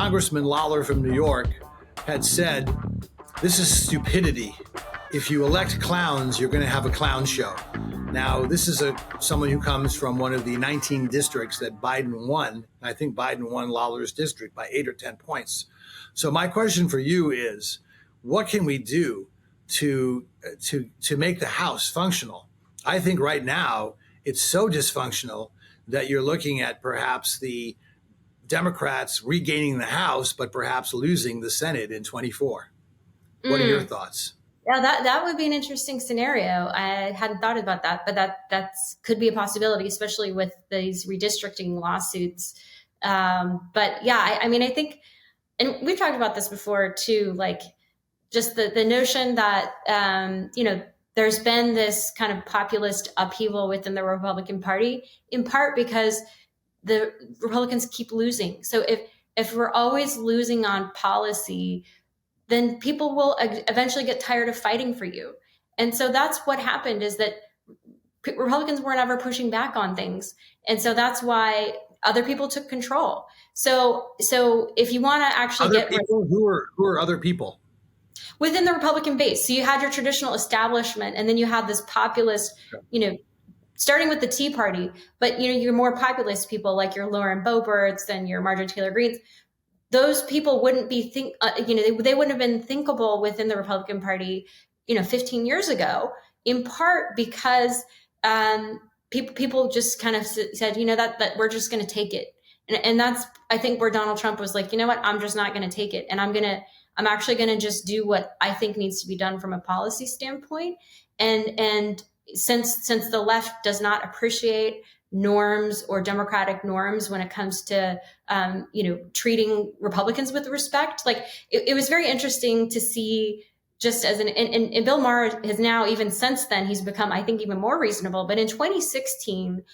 Congressman Lawler from New York had said, "This is stupidity. If you elect clowns, you're going to have a clown show." Now, this is someone who comes from one of the 19 districts that Biden won. I think Biden won Lawler's district by 8 or 10 points. So my question for you is, what can we do to make the House functional? I think right now it's so dysfunctional that you're looking at perhaps the Democrats regaining the House, but perhaps losing the Senate in 24. What are your thoughts? Yeah, that would be an interesting scenario. I hadn't thought about that, but that could be a possibility, especially with these redistricting lawsuits. But yeah, I mean, I think, and we've talked about this before too, like just the notion that, there's been this kind of populist upheaval within the Republican Party, in part because the Republicans keep losing. So if we're always losing on policy, then people will eventually get tired of fighting for you. And so that's what happened, is that Republicans weren't ever pushing back on things. And so that's why other people took control. So if you want to actually other people, who are other people? Within the Republican base. So you had your traditional establishment, and then you had this populist, starting with the Tea Party, but your more populist people like your Lauren Boeberts and your Marjorie Taylor Greenes. Those people wouldn't be they wouldn't have been thinkable within the Republican Party, 15 years ago, in part because people just kind of said, that we're just going to take it. And that's, I think, where Donald Trump was like, you know what, I'm just not going to take it. And I'm actually going to just do what I think needs to be done from a policy standpoint. And since the left does not appreciate norms or democratic norms when it comes to, treating Republicans with respect, like it was very interesting to see, just as and Bill Maher has now, even since then, he's become, I think, even more reasonable. But in 2016,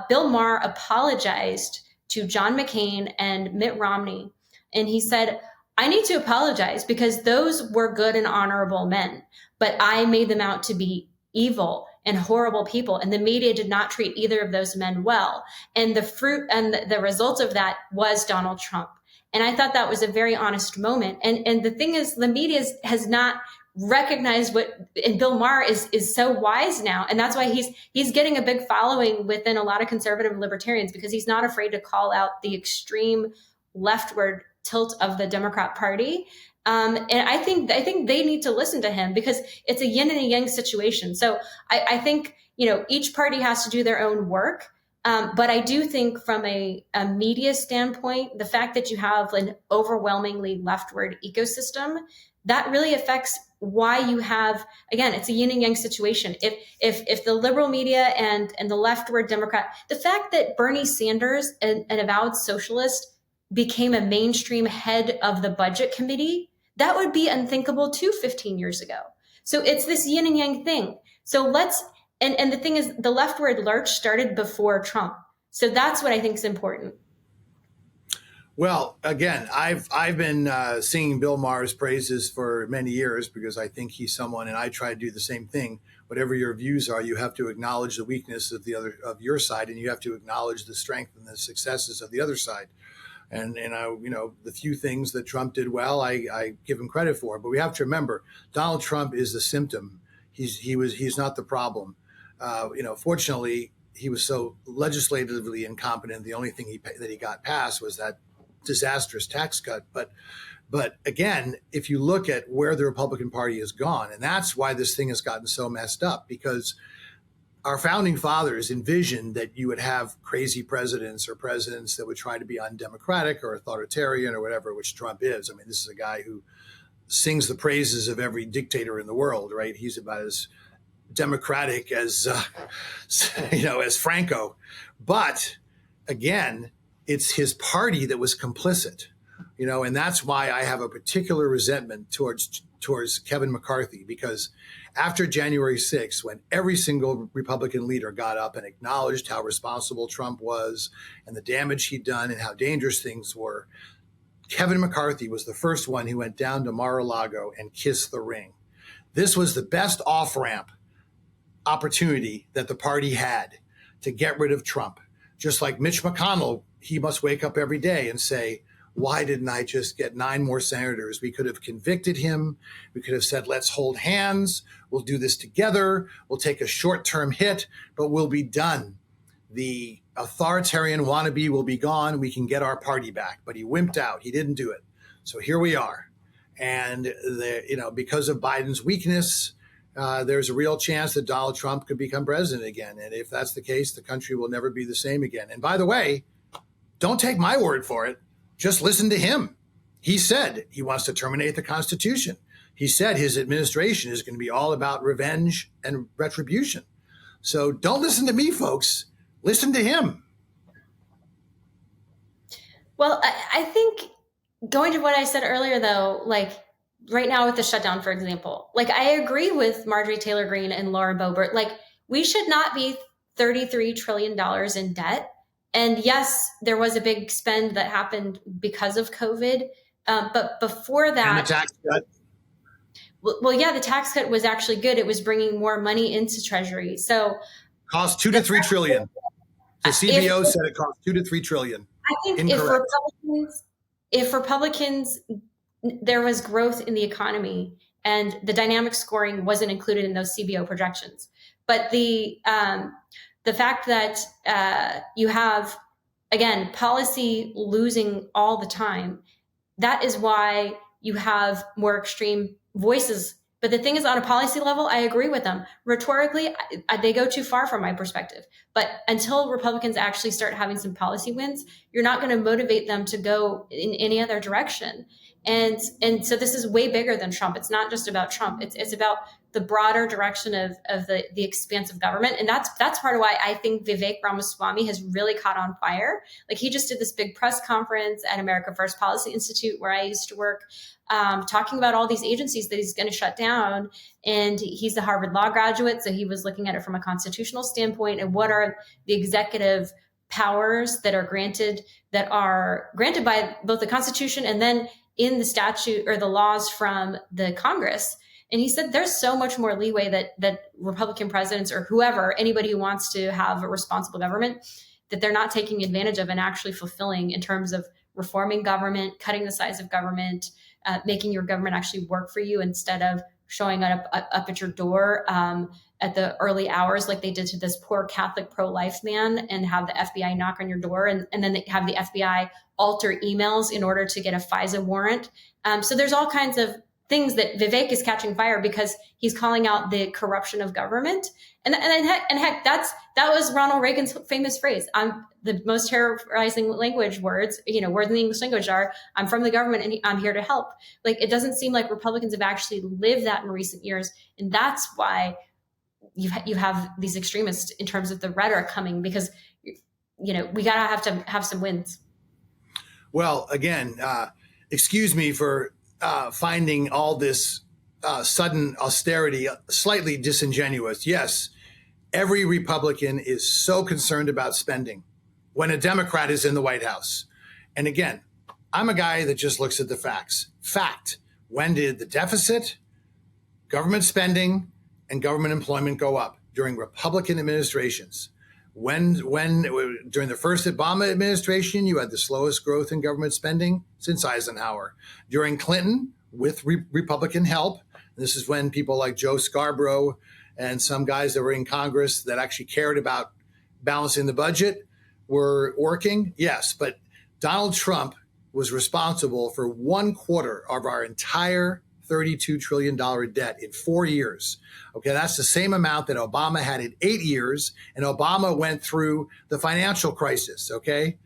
Bill Maher apologized to John McCain and Mitt Romney. And he said, I need to apologize because those were good and honorable men, but I made them out to be evil and horrible people. And the media did not treat either of those men well. And the fruit and the result of that was Donald Trump. And I thought that was a very honest moment. And the thing is, the media has not recognized and Bill Maher is so wise now. And that's why he's getting a big following within a lot of conservative libertarians, because he's not afraid to call out the extreme leftward tilt of the Democrat Party. And I think they need to listen to him, because it's a yin and a yang situation. So I think, each party has to do their own work. But I do think from a media standpoint, the fact that you have an overwhelmingly leftward ecosystem, that really affects why you have, again, it's a yin and yang situation. If the liberal media and the leftward Democrat, the fact that Bernie Sanders, an avowed socialist, became a mainstream head of the budget committee, that would be unthinkable too 15 years ago. So it's this yin and yang thing. So and the thing is, the leftward lurch started before Trump. So that's what I think is important. Well, again, I've been singing Bill Maher's praises for many years, because I think he's someone, and I try to do the same thing. Whatever your views are, you have to acknowledge the weakness of your side, and you have to acknowledge the strength and the successes of the other side. And the few things that Trump did well, I give him credit for. But we have to remember, Donald Trump is the symptom. He's not the problem. Fortunately, he was so legislatively incompetent. The only thing that he got passed was that disastrous tax cut. But again, if you look at where the Republican Party has gone, and that's why this thing has gotten so messed up, because our founding fathers envisioned that you would have crazy presidents, or presidents that would try to be undemocratic or authoritarian or whatever, which Trump is. I mean, this is a guy who sings the praises of every dictator in the world, right? He's about as democratic as Franco. But again, it's his party that was complicit, and that's why I have a particular resentment towards Kevin McCarthy, because after January 6th, when every single Republican leader got up and acknowledged how responsible Trump was and the damage he'd done and how dangerous things were, Kevin McCarthy was the first one who went down to Mar-a-Lago and kissed the ring. This was the best off-ramp opportunity that the party had to get rid of Trump. Just like Mitch McConnell, he must wake up every day and say, why didn't I just get 9 more senators? We could have convicted him. We could have said, let's hold hands. We'll do this together. We'll take a short-term hit, but we'll be done. The authoritarian wannabe will be gone. We can get our party back. But he wimped out. He didn't do it. So here we are. And because of Biden's weakness, there's a real chance that Donald Trump could become president again. And if that's the case, the country will never be the same again. And by the way, don't take my word for it. Just listen to him. He said he wants to terminate the Constitution. He said his administration is going to be all about revenge and retribution. So don't listen to me, folks. Listen to him. Well, I think going to what I said earlier, though, like right now with the shutdown, for example, like I agree with Marjorie Taylor Greene and Lauren Boebert. Like we should not be $33 trillion in debt. And yes, there was a big spend that happened because of COVID. But before that, and the tax cut. Well, yeah, the tax cut was actually good. It was bringing more money into Treasury. So cost 2 to 3 trillion. The CBO said it cost 2 to 3 trillion. I think if Republicans, there was growth in the economy and the dynamic scoring wasn't included in those CBO projections. But the fact that you have, again, policy losing all the time, that is why you have more extreme voices. But the thing is, on a policy level, I agree with them. Rhetorically, they go too far from my perspective. But until Republicans actually start having some policy wins, you're not going to motivate them to go in any other direction. And so this is way bigger than Trump. It's not just about Trump. It's about the broader direction of the expansive government. And that's part of why I think Vivek Ramaswamy has really caught on fire. Like he just did this big press conference at America First Policy Institute, where I used to work, talking about all these agencies that he's going to shut down. And he's a Harvard Law graduate, so he was looking at it from a constitutional standpoint and what are the executive powers that are granted by both the Constitution and then in the statute or the laws from the Congress. And he said there's so much more leeway that Republican presidents or whoever, anybody who wants to have a responsible government, that they're not taking advantage of and actually fulfilling in terms of reforming government, cutting the size of government, making your government actually work for you instead of showing up at your door at the early hours like they did to this poor Catholic pro-life man and have the FBI knock on your door and then they have the FBI alter emails in order to get a FISA warrant. So there's all kinds of things that Vivek is catching fire because he's calling out the corruption of government. And heck, that was Ronald Reagan's famous phrase. The most terrorizing words in the English language are, I'm from the government and I'm here to help. Like, it doesn't seem like Republicans have actually lived that in recent years. And that's why you have these extremists in terms of the rhetoric coming, because, we have to have some wins. Well, again, excuse me for finding all this sudden austerity slightly disingenuous. Yes, every Republican is so concerned about spending when a Democrat is in the White House. And again, I'm a guy that just looks at the facts. Fact, when did the deficit, government spending, and government employment go up? During Republican administrations. When during the first Obama administration, you had the slowest growth in government spending since Eisenhower. During Clinton, with Republican help, this is when people like Joe Scarborough and some guys that were in Congress that actually cared about balancing the budget were working. Yes, but Donald Trump was responsible for 1/4 of our entire $32 trillion debt in 4 years. Okay, that's the same amount that Obama had in 8 years, and Obama went through the financial crisis, okay?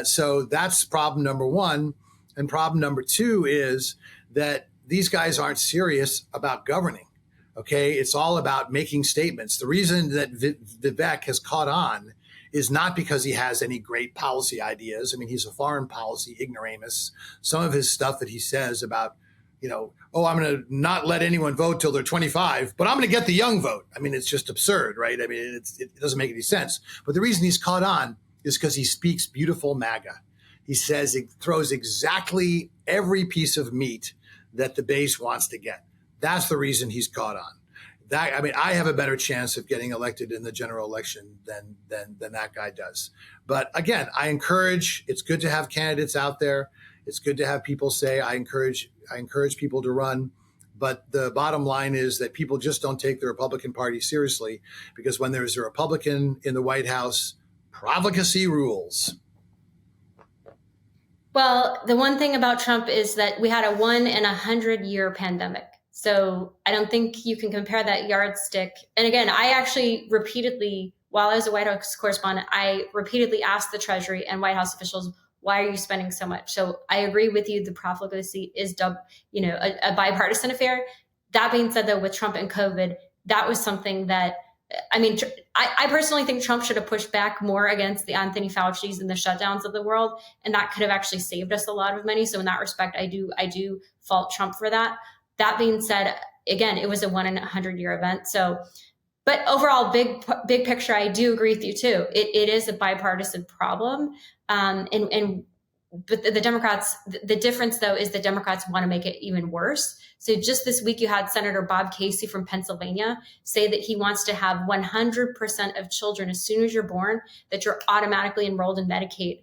So that's problem number one. And problem number two is that these guys aren't serious about governing, okay? It's all about making statements. The reason that Vivek has caught on is not because he has any great policy ideas. I mean, he's a foreign policy ignoramus. Some of his stuff that he says about, I'm going to not let anyone vote till they're 25, but I'm going to get the young vote. I mean, it's just absurd, right? I mean, it doesn't make any sense. But the reason he's caught on is because he speaks beautiful MAGA. He says it throws exactly every piece of meat that the base wants to get. That's the reason he's caught on. I have a better chance of getting elected in the general election than that guy does. But again, I encourage, it's good to have candidates out there. It's good to have people say, I encourage people to run. But the bottom line is that people just don't take the Republican Party seriously, because when there's a Republican in the White House, profligacy rules. Well, the one thing about Trump is that we had a 1 in 100-year pandemic. So I don't think you can compare that yardstick. And again, I actually repeatedly, while I was a White House correspondent, I repeatedly asked the Treasury and White House officials, why are you spending so much? So I agree with you. The profligacy is, a bipartisan affair. That being said, though, with Trump and COVID, that was something that, I personally think Trump should have pushed back more against the Anthony Fauci's and the shutdowns of the world, and that could have actually saved us a lot of money. So in that respect, I do fault Trump for that. That being said, again, it was a 1 in 100-year event. So, but overall, big picture, I do agree with you too. It is a bipartisan problem, but the Democrats, the difference though is the Democrats want to make it even worse. So just this week, you had Senator Bob Casey from Pennsylvania say that he wants to have 100% of children, as soon as you're born, that you're automatically enrolled in Medicaid.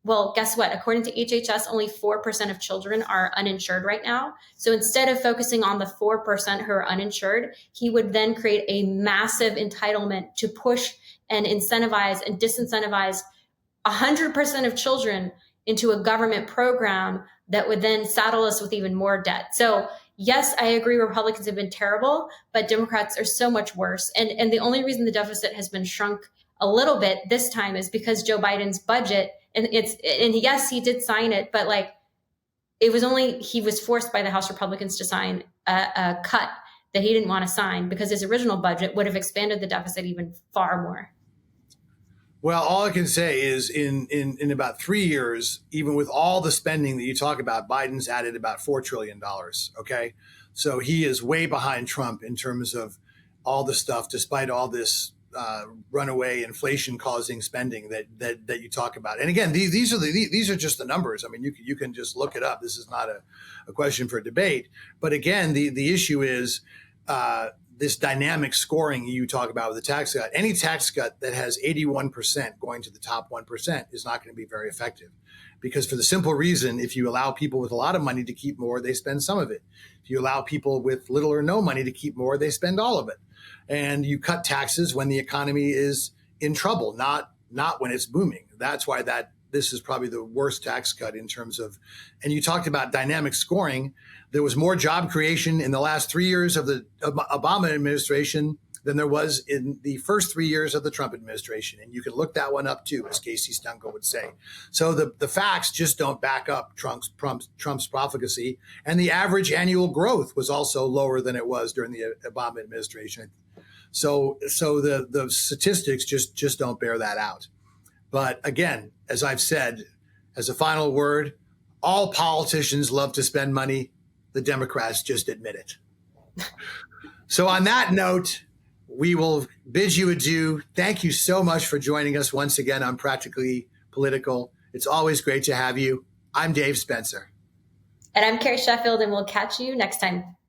Well, guess what? According to HHS, only 4% of children are uninsured right now. So instead of focusing on the 4% who are uninsured, he would then create a massive entitlement to push and incentivize and disincentivize 100% of children into a government program that would then saddle us with even more debt. So yes, I agree Republicans have been terrible, but Democrats are so much worse. And the only reason the deficit has been shrunk a little bit this time is because Joe Biden's budget, and yes, he did sign it, but he was forced by the House Republicans to sign a cut that he didn't want to sign, because his original budget would have expanded the deficit even far more. Well, all I can say is in about 3 years, even with all the spending that you talk about, Biden's added about $4 trillion. Okay. So he is way behind Trump in terms of all the stuff, despite all this runaway inflation causing spending that you talk about. And again, these are just the numbers. I mean, you can just look it up. This is not a question for debate. But again, the issue is this dynamic scoring you talk about with the tax cut. Any tax cut that has 81% going to the top 1% is not going to be very effective, because for the simple reason, if you allow people with a lot of money to keep more, they spend some of it. If you allow people with little or no money to keep more, they spend all of it. And you cut taxes when the economy is in trouble, not when it's booming. That's why this is probably the worst tax cut in terms of, and you talked about dynamic scoring. There was more job creation in the last 3 years of the Obama administration than there was in the first 3 years of the Trump administration. And you can look that one up too, as Casey Stunkel would say. So the facts just don't back up Trump's profligacy. And the average annual growth was also lower than it was during the Obama administration. So the statistics just don't bear that out. But again, as I've said, as a final word, all politicians love to spend money. The Democrats just admit it. So on that note, we will bid you adieu. Thank you so much for joining us once again on Practically Political. It's always great to have you. I'm Dave Spencer. And I'm Carrie Sheffield, and we'll catch you next time.